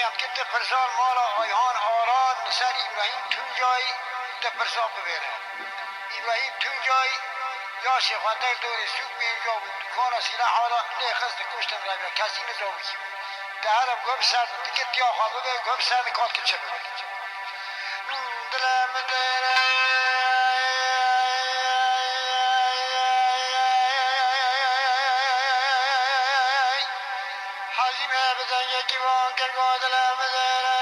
هم که ده پرسال مالا آیان آراد نسر ابراهیم تونجای ده پرسال ببیره ابراهیم تونجای یا شیخوانده دوری سوق به اینجا بود دکان سیلح حالا نه خست کشتن را بیا کسی نزاوی کی بود ده هرم گوب سرد دکت یا خواه ببیر گوب سرد کات که چه ببیر دلم دره حجمه بزن یکی وان کرگاه دلم دره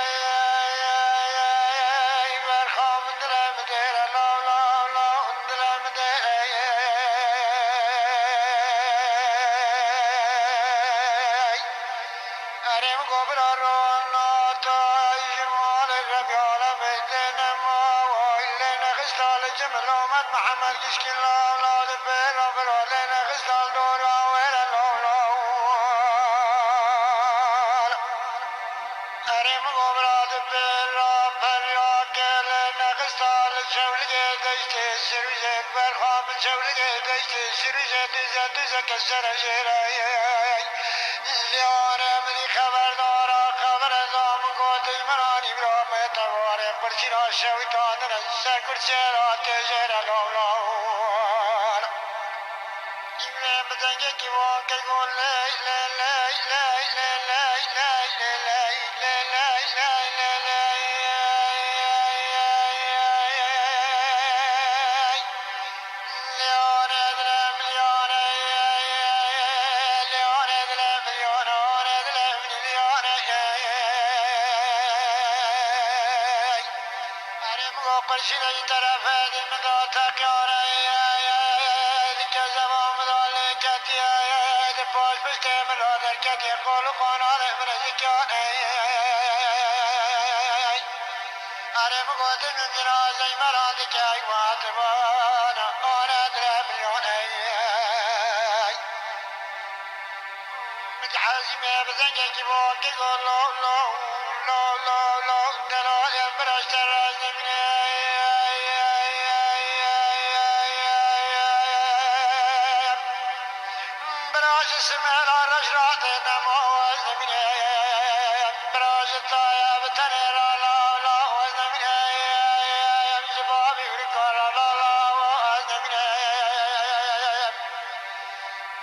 برخوام دلم دره لا لا لا دلم دره ارم گبرا رو ناتا جمال ربیال بدن ما ویل نخستال جمل آمد محمد کشکن لا لا دفر آفرال نخستال دورا ور لا لا ارم گبرا دفر آفر یا گل نخستال شولگه دشت سروزه برخواب شولگه دشت سروزه دوزه دوزه کسر جرای لیانم دی خبردارا خبر ازام گوتی منان ابراهیم تبارک برچینا شویتان نسر کرچرا تجر لولان ابراهیم بزنگه کی واقع گون لی لی لی لی لی لی لی لی لی لی قرشنا طرف هذه مداتك يا ريا ذيك زمان مدالك يا دباش بشتي من رادر كتي قولوا قانا من ذيك أرم قوت من جنازي مرادك يا واتبانا أنا درب اليون متحازم بزنجك بوكي قول لو لو لو لو لو دلال يمبرش تراز من سمع الرجرات نموز من براج الطايا بتنير لا لا وزن من جبابي وركار لا لا وزن من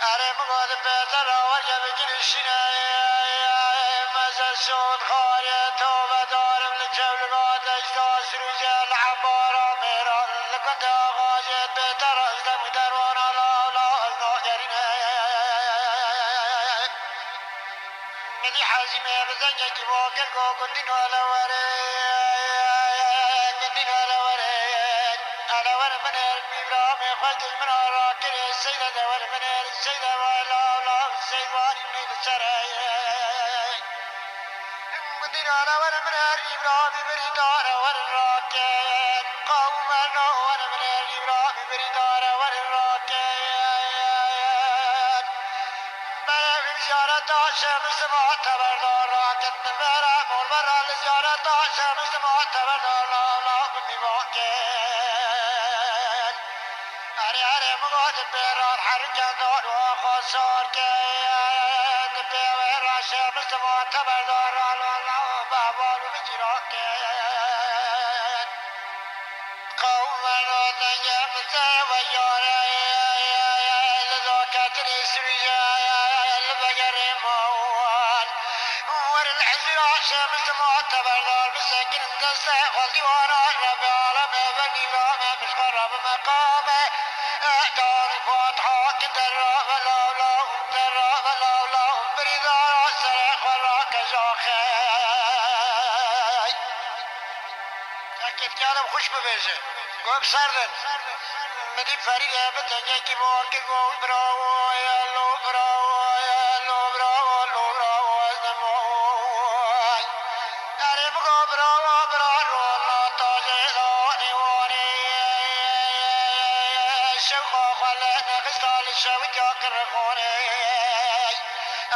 أرم قد بيتر وجب كرشنا مزا سود خارية توبة دارم لجبل قاد اجتاز رجال عبارة ميران لكنت غاجت بيتر ازدم دروانا لا لا ازنا جرين مدي حازمه بزنجه کی واکر کو گندین والا وره گندین والا وره على ور من ابراهيم خد من راكر السيد ور من السيد ولا لا السيد واري من السراي گندین والا ور من ابراهيم بريدار ور راكر قوم ور من ابراهيم بريدار ور راكر زيارة شمس معتبر راكت نفرة مول برا لزيارة شمس معتبر لا لا بمواكب أري أري مقاد بيرار حركة دار وخسار كيان بيور شمس معتبر لا لا لا بابال بجراك قوما وذنجم سويارا لذاكة السرية شمس معتبر دار بسكن دسته خلدي وانا رب العالم بني رامه مش خرب مقامه احتار فاتحه كدرا ولا لا درا ولا لا بريدا سرح وراك جاخي اكيد كلام خوش ببيجه قوم سردن مدي فريق بدنيا كي بوكي قوم براو يا لو براو يا لو براو لو براو شوي جاكر خوني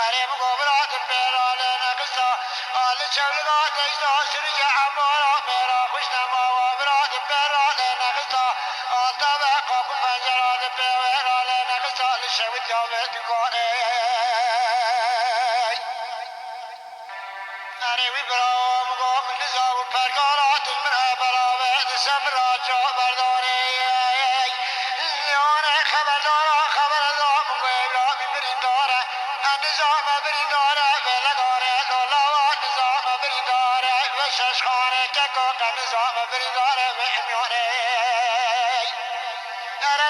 أريم قبرات بيرال نقصا آل شولقات اجدا سرجع عمارا ميرا خوشنا ما وبرات بيرال نقصا آل طبق بفنجرات بيرال نقصا لشوي جاكر خوني لیانه وی برام گام نزا و پرگارات من برابر سمرا جا برداره لیانه خبردار مگوی را بی برینداره نظام برینداره بلگاره لالا نظام برینداره و ششخانه که که نظام برینداره و امیانه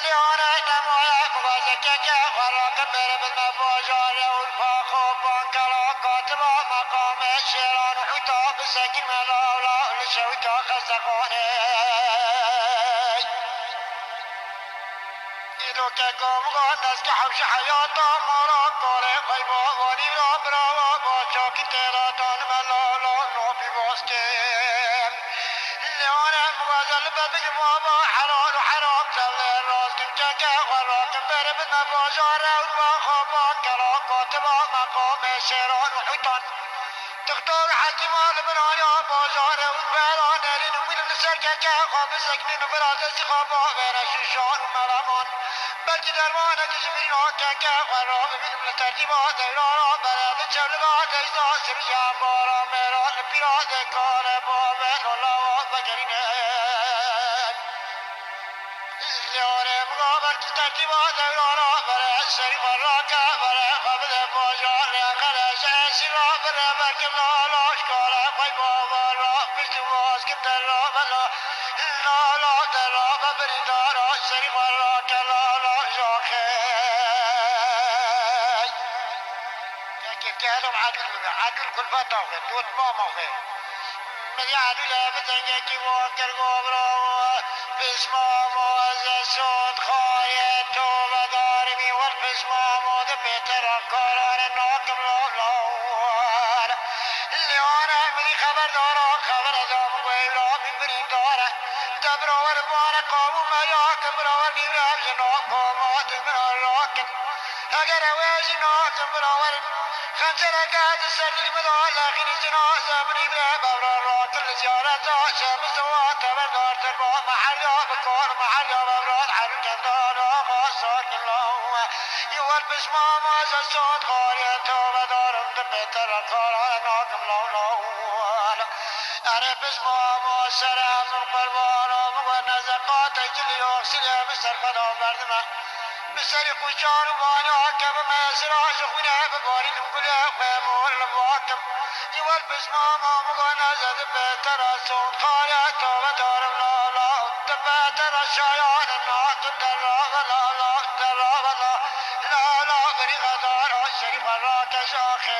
لیانه نمایه مگازه که خراک بره بدم باجاره اولفا خوب بانکلا کاتبا مقام شیران حتا بسکین ملاولا لشویتا خستخانه ایدو که گمگان از که حوش حیاتا مارا کاره خیبا وانی را براوا با چاکی تیراتان ملالا نوفی باستیم لیانه مغازل ببی ما با حلال و حرام تبله راستیم که وراکم بره بدن بازار و با خوابا کلا کاتبا مقام شیران و حیطان دکتر حکیمان بنایا بازار و بران نرین و میرن سر که خواب سکنین و براد استخابا برششان و ملامان بلکه درمان کشمین ها که خورا ببینم لترتیبا دیرانا برد چولگا دیسا سرجان بارا میران پیراد کار با بینولا بگرینه لیانه مقابل که ترتیبا دیرانا برد سری خورا که برد خبد بازار خلش سیرا برد برکم لالاش کاره خوی بابا را بشتی باز کم در را بلا لالا در را ببریندارا سری خورا که لالا جاخه كانوا عدل كل فترة دوت ماما خير من عدل بدنيا كي وانكر قبرا بس ماما زسود خايت وبدارمي والبس ماما دبيتر قرار ناكم لولوار اللي انا مني خبر دام ويلا ببرين دارا دبرا وربانا قاموا ما ياكم براور بيبرا جناكم ما تمرا راكم اگر اوازي ناكم براور خنجر قاعد السرير مدار لكن الجنازة مني بابرا راك الزيارة شمس واتبر دار تربا محريا بكور محريا بابرا حرك دار غاصات الله يوالبس ماما زسود خاريا توبة دارم دبتر القرار ناكم لولو عرفس ماما سلام القربان ومغنى زقات جلي يغسل بسر خدا بردمه بسر خوشار وانيا كب ما سراج خونا بباري نقول خمور لواكم يوال بسماما مغنى زد بتر صوت خايا توبة دارم لا لا تبتر شايان الناكم درا ولا لا درا ولا لا لا بري غدار شريف الراك شاخي